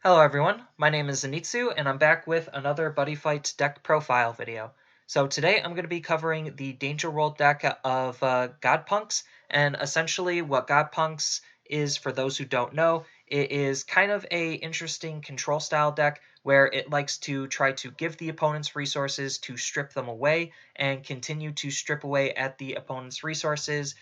Hello everyone, my name is Zenitsu and I'm back with another Buddyfight deck profile video. So today I'm going to be covering the Danger World deck of Godpunks, and essentially what Godpunks is, for those who don't know, it is kind of a interesting control style deck where it likes to try to give the opponent's resources to strip them away and continue to strip away at the opponent's resources.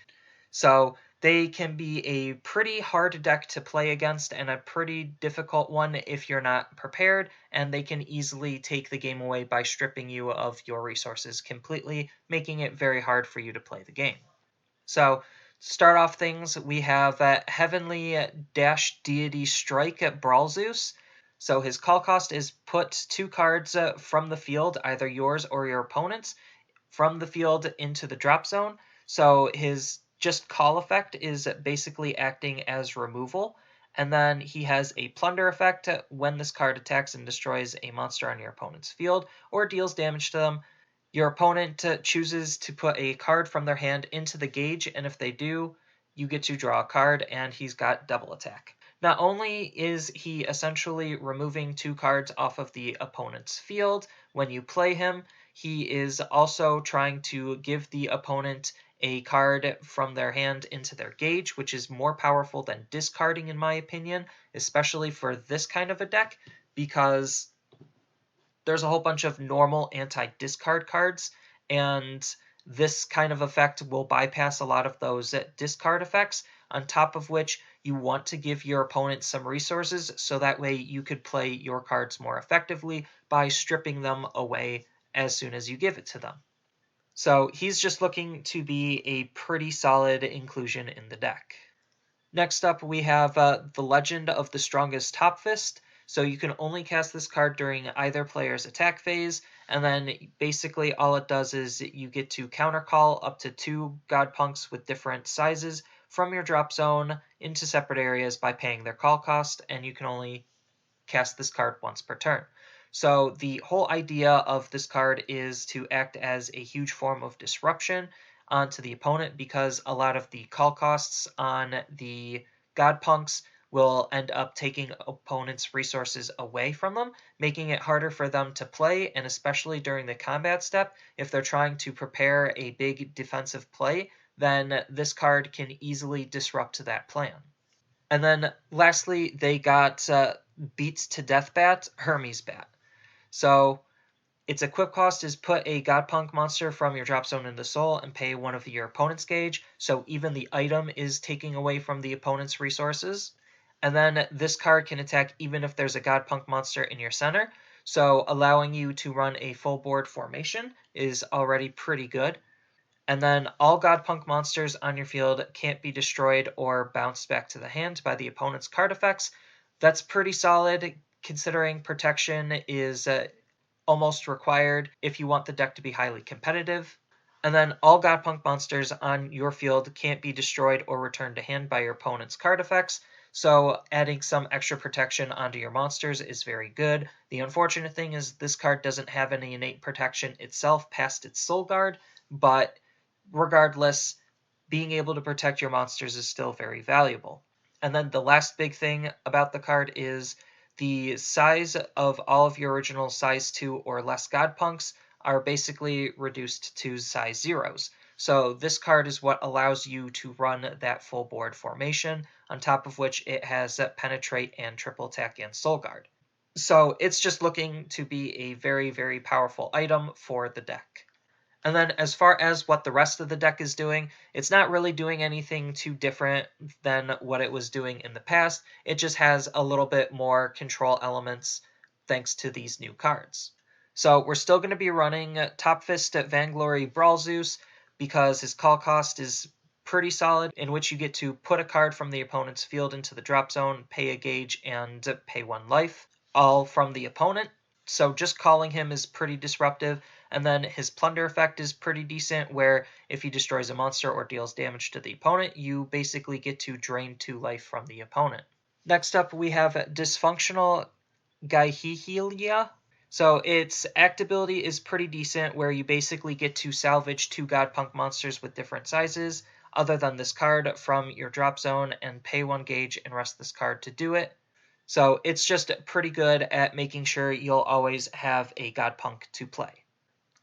So they can be a pretty hard deck to play against and a pretty difficult one if you're not prepared, and they can easily take the game away by stripping you of your resources completely, making it very hard for you to play the game. So to start off things, we have Heavenly Deity Strike at Brawlzeus. So his call cost is put 2 cards from the field, either yours or your opponent's, from the field into the drop zone. So his just call effect is basically acting as removal. And then he has a plunder effect when this card attacks and destroys a monster on your opponent's field or deals damage to them. Your opponent chooses to put a card from their hand into the gauge, and if they do, you get to draw a card, and he's got double attack. Not only is he essentially removing 2 cards off of the opponent's field when you play him, he is also trying to give the opponent a card from their hand into their gauge, which is more powerful than discarding in my opinion, especially for this kind of a deck, because there's a whole bunch of normal anti-discard cards, and this kind of effect will bypass a lot of those discard effects, on top of which you want to give your opponent some resources so that way you could play your cards more effectively by stripping them away as soon as you give it to them. So he's just looking to be a pretty solid inclusion in the deck. Next up, we have the Legend of the Strongest Topfist. So you can only cast this card during either player's attack phase, and then basically all it does is you get to countercall up to 2 Godpunks with different sizes from your drop zone into separate areas by paying their call cost, and you can only cast this card once per turn. So the whole idea of this card is to act as a huge form of disruption onto the opponent, because a lot of the call costs on the Godpunks will end up taking opponents' resources away from them, making it harder for them to play, and especially during the combat step, if they're trying to prepare a big defensive play, then this card can easily disrupt that plan. And then lastly, they got Beats to Death Bat, Hermes Bat. So its equip cost is put a Godpunk monster from your drop zone into Soul and pay one of your opponent's gauge, so even the item is taking away from the opponent's resources. And then this card can attack even if there's a Godpunk monster in your center, so allowing you to run a full board formation is already pretty good. And then all Godpunk monsters on your field can't be destroyed or bounced back to the hand by the opponent's card effects. That's pretty solid, considering protection is almost required if you want the deck to be highly competitive. And then all Godpunk monsters on your field can't be destroyed or returned to hand by your opponent's card effects, so adding some extra protection onto your monsters is very good. The unfortunate thing is this card doesn't have any innate protection itself past its Soul Guard, but regardless, being able to protect your monsters is still very valuable. And then the last big thing about the card is the size of all of your original size 2 or less Godpunks are basically reduced to size 0s. So this card is what allows you to run that full board formation, on top of which it has Penetrate and Triple Attack and Soul Guard. So it's just looking to be a very, very powerful item for the deck. And then as far as what the rest of the deck is doing, it's not really doing anything too different than what it was doing in the past. It just has a little bit more control elements thanks to these new cards. So we're still going to be running Topfist at Vainglory Brawlzeus because his call cost is pretty solid, in which you get to put a card from the opponent's field into the drop zone, pay a gauge, and pay 1 life, all from the opponent. So just calling him is pretty disruptive. And then his plunder effect is pretty decent, where if he destroys a monster or deals damage to the opponent, you basically get to drain 2 life from the opponent. Next up, we have Dysfunctional Gyheheleia. So its act ability is pretty decent, where you basically get to salvage 2 Godpunk monsters with different sizes, other than this card, from your drop zone, and pay 1 gauge and rest this card to do it. So it's just pretty good at making sure you'll always have a Godpunk to play.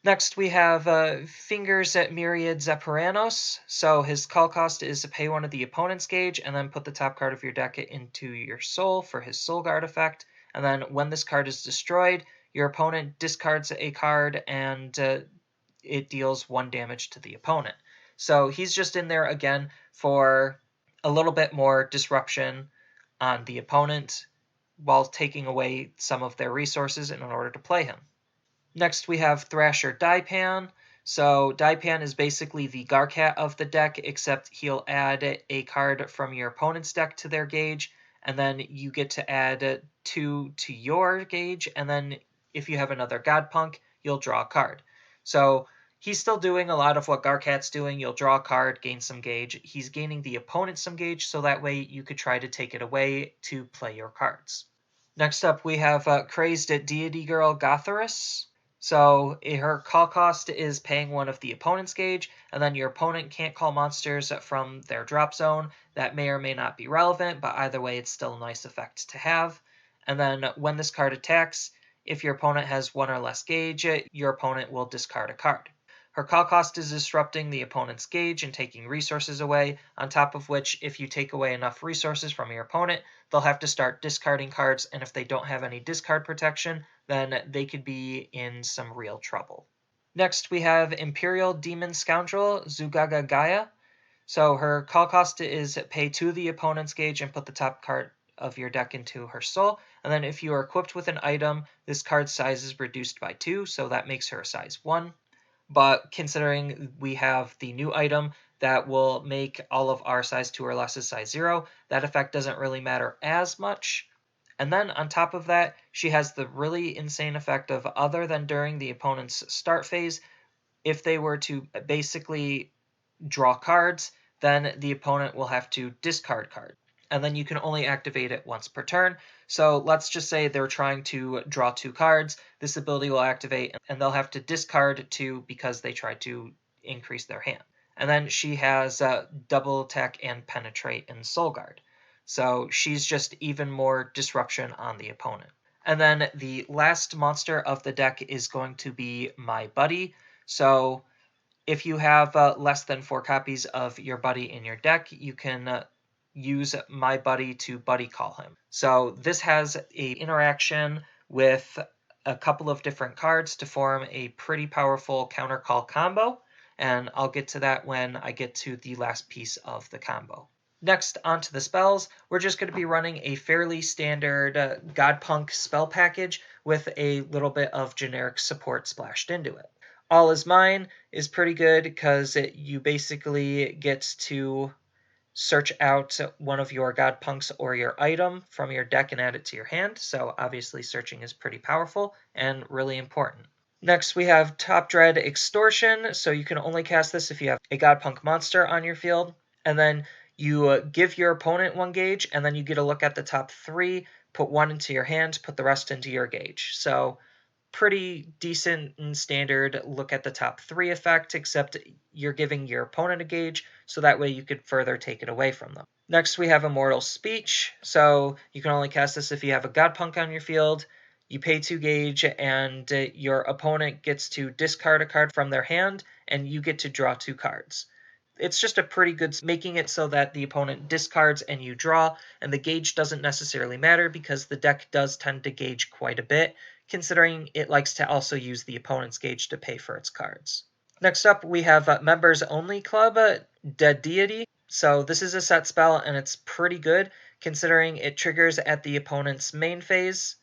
Next, we have Fingers at Myriad Zapuranos. So his call cost is to pay one of the opponent's gauge and then put the top card of your deck into your soul for his Soul Guard effect. And then when this card is destroyed, your opponent discards a card and it deals 1 damage to the opponent. So he's just in there again for a little bit more disruption on the opponent while taking away some of their resources in order to play him. Next, we have Thrasher Diepan. So Diepan is basically the Garcat of the deck, except he'll add a card from your opponent's deck to their gauge, and then you get to add 2 to your gauge, and then if you have another Godpunk, you'll draw a card. So he's still doing a lot of what Garcat's doing. You'll draw a card, gain some gauge. He's gaining the opponent some gauge, so that way you could try to take it away to play your cards. Next up, we have Crazed at Deity Girl Gothiris. So her call cost is paying one of the opponent's gauge, and then your opponent can't call monsters from their drop zone. That may or may not be relevant, but either way, it's still a nice effect to have. And then when this card attacks, if your opponent has 1 or less gauge, your opponent will discard a card. Her call cost is disrupting the opponent's gauge and taking resources away, on top of which, if you take away enough resources from your opponent, they'll have to start discarding cards, and if they don't have any discard protection, then they could be in some real trouble. Next, we have Imperial Demon Scoundrel Zugagagaia. So her call cost is pay 2 the opponent's gauge and put the top card of your deck into her soul. And then if you are equipped with an item, this card's size is reduced by 2, so that makes her a size 1. But considering we have the new item that will make all of our size 2 or less a size 0, that effect doesn't really matter as much. And then on top of that, she has the really insane effect of, other than during the opponent's start phase, if they were to basically draw cards, then the opponent will have to discard cards. And then you can only activate it once per turn. So let's just say they're trying to draw 2 cards. This ability will activate, and they'll have to discard 2 because they tried to increase their hand. And then she has double attack and penetrate and soul guard. So she's just even more disruption on the opponent. And then the last monster of the deck is going to be my buddy. So if you have less than 4 copies of your buddy in your deck, you can use my buddy to buddy call him. So this has a interaction with a couple of different cards to form a pretty powerful counter call combo, and I'll get to that when I get to the last piece of the combo. Next, onto the spells, we're just going to be running a fairly standard Godpunk spell package with a little bit of generic support splashed into it. All Is Mine is pretty good because you basically get to search out one of your Godpunks or your item from your deck and add it to your hand, so obviously searching is pretty powerful and really important. Next, we have Topdread Extortion, so you can only cast this if you have a Godpunk monster on your field, and then you give your opponent 1 gauge, and then you get a look at the top 3, put 1 into your hand, put the rest into your gauge. So pretty decent and standard look at the top 3 effect, except you're giving your opponent a gauge, so that way you could further take it away from them. Next, we have Immortal Speech. So you can only cast this if you have a Godpunk on your field. You pay 2 gauge, and your opponent gets to discard a card from their hand, and you get to draw 2 cards. It's just a pretty good, making it so that the opponent discards and you draw, and the gauge doesn't necessarily matter because the deck does tend to gauge quite a bit, considering it likes to also use the opponent's gauge to pay for its cards. Next up, we have Members Only Club, Deadeity. So this is a set spell, and it's pretty good, considering it triggers at the opponent's main phase,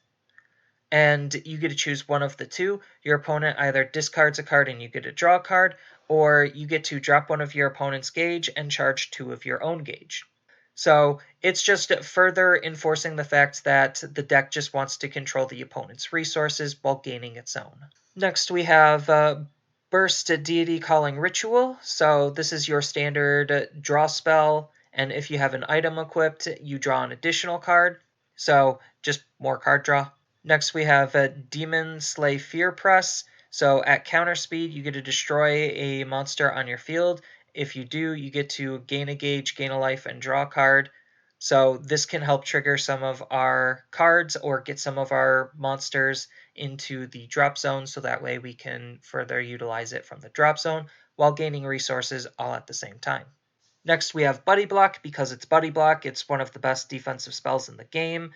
and you get to choose one of the 2. Your opponent either discards a card and you get to draw a card, or you get to drop one of your opponent's gauge and charge 2 of your own gauge. So it's just further enforcing the fact that the deck just wants to control the opponent's resources while gaining its own. Next, we have Burst Deity Calling Ritual. So this is your standard draw spell, and if you have an item equipped, you draw an additional card. So just more card draw. Next, we have Demon Slay Fear Press. So at counter speed, you get to destroy a monster on your field. If you do, you get to gain a gauge, gain a life, and draw a card. So this can help trigger some of our cards or get some of our monsters into the drop zone, so that way we can further utilize it from the drop zone while gaining resources all at the same time. Next we have Buddy Block. Because it's Buddy Block, it's one of the best defensive spells in the game,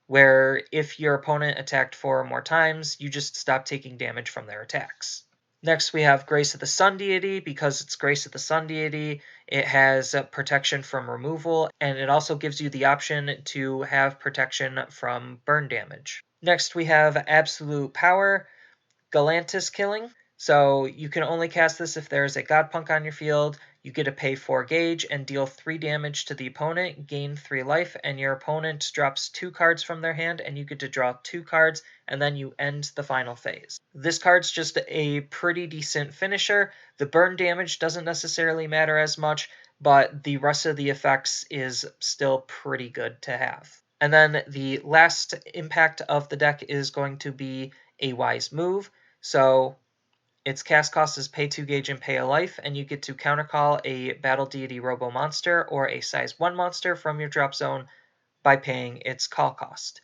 where if your opponent attacked 4 or more times, you just stop taking damage from their attacks. Next we have Grace of the Sun Deity. Because it's Grace of the Sun Deity, it has protection from removal, and it also gives you the option to have protection from burn damage. Next we have Absolute Power, Galantis Killing. So you can only cast this if there is a Godpunk on your field. You get to pay 4 gauge and deal 3 damage to the opponent, gain 3 life, and your opponent drops 2 cards from their hand, and you get to draw 2 cards, and then you end the final phase. This card's just a pretty decent finisher. The burn damage doesn't necessarily matter as much, but the rest of the effects is still pretty good to have. And then the last impact of the deck is going to be a Wise Move. So its cast cost is pay 2 gauge and pay a life, and you get to countercall a Battle Deity Robo monster or a size 1 monster from your drop zone by paying its call cost.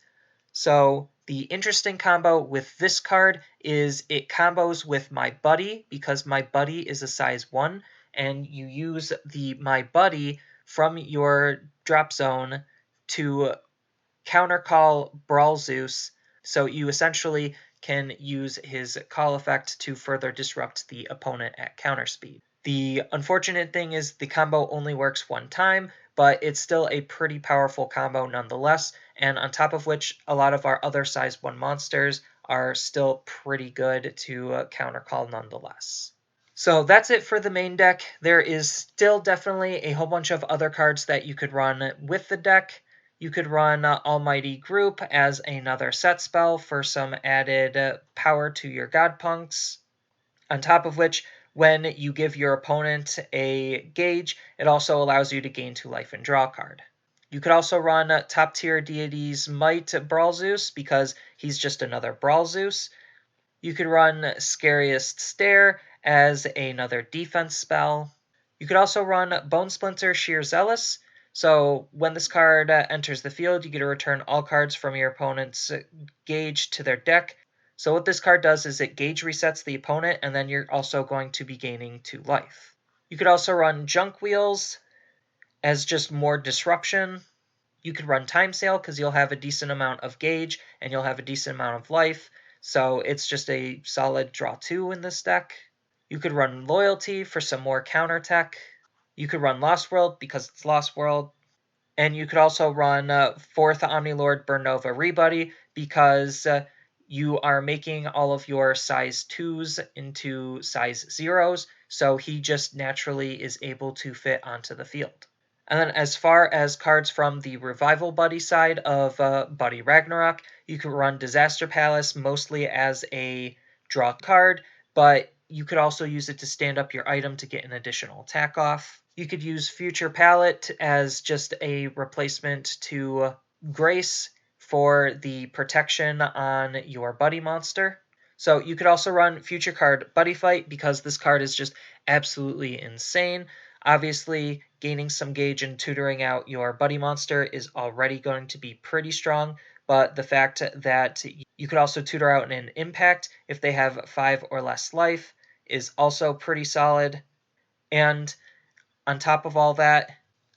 So the interesting combo with this card is it combos with My Buddy, because My Buddy is a size 1, and you use the My Buddy from your drop zone to countercall Brawlzeus. So you essentially can use his call effect to further disrupt the opponent at counter speed. The unfortunate thing is the combo only works 1 time, but it's still a pretty powerful combo nonetheless, and on top of which a lot of our other size 1 monsters are still pretty good to countercall nonetheless. So that's it for the main deck. There is still definitely a whole bunch of other cards that you could run with the deck. You could run Almighty Group as another set spell for some added power to your Godpunks. On top of which, when you give your opponent a gauge, it also allows you to gain 2 life and draw a card. You could also run Top Tier Deity's Might Brawlzeus, because he's just another Brawlzeus. You could run Scariest Stare as another defense spell. You could also run Bone Splinter Sheer Zealous. So when this card enters the field, you get to return all cards from your opponent's gauge to their deck. So what this card does is it gauge resets the opponent, and then you're also going to be gaining 2 life. You could also run Junk Wheels as just more disruption. You could run Time Sale because you'll have a decent amount of gauge and you'll have a decent amount of life. So it's just a solid draw 2 in this deck. You could run Loyalty for some more counter tech. You could run Lost World because it's Lost World. And you could also run 4th Omnilord Burnova Rebuddy because you are making all of your size 2s into size 0s, so he just naturally is able to fit onto the field. And then as far as cards from the Revival Buddy side of Buddy Ragnarok, you could run Disaster Palace mostly as a draw card, but you could also use it to stand up your item to get an additional attack off. You could use Future Palette as just a replacement to Grace for the protection on your Buddy monster. So you could also run Future card Buddyfight because this card is just absolutely insane. Obviously, gaining some gauge and tutoring out your Buddy monster is already going to be pretty strong, but the fact that you could also tutor out an Impact if they have 5 or less life is also pretty solid. And on top of all that,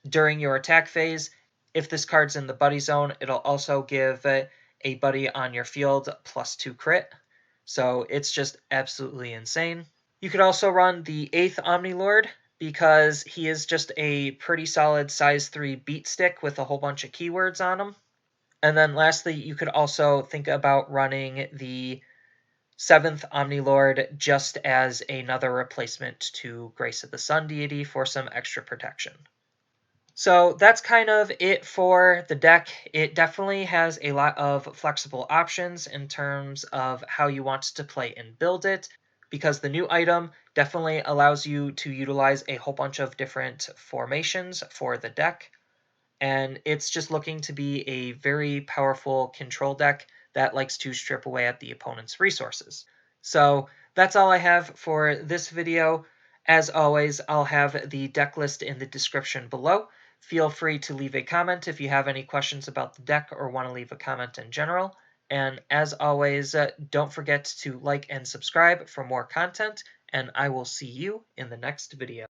during your attack phase, if this card's in the Buddy zone, it'll also give a Buddy on your field +2 crit. So it's just absolutely insane. You could also run the 8th Omnilord because he is just a pretty solid size 3 beat stick with a whole bunch of keywords on him. And then lastly, you could also think about running the 7th Omnilord just as another replacement to Grace of the Sun Deity for some extra protection. So that's kind of it for the deck. It definitely has a lot of flexible options in terms of how you want to play and build it, because the new item definitely allows you to utilize a whole bunch of different formations for the deck. And it's just looking to be a very powerful control deck that likes to strip away at the opponent's resources. So that's all I have for this video. As always, I'll have the deck list in the description below. Feel free to leave a comment if you have any questions about the deck or want to leave a comment in general. And as always, don't forget to like and subscribe for more content, and I will see you in the next video.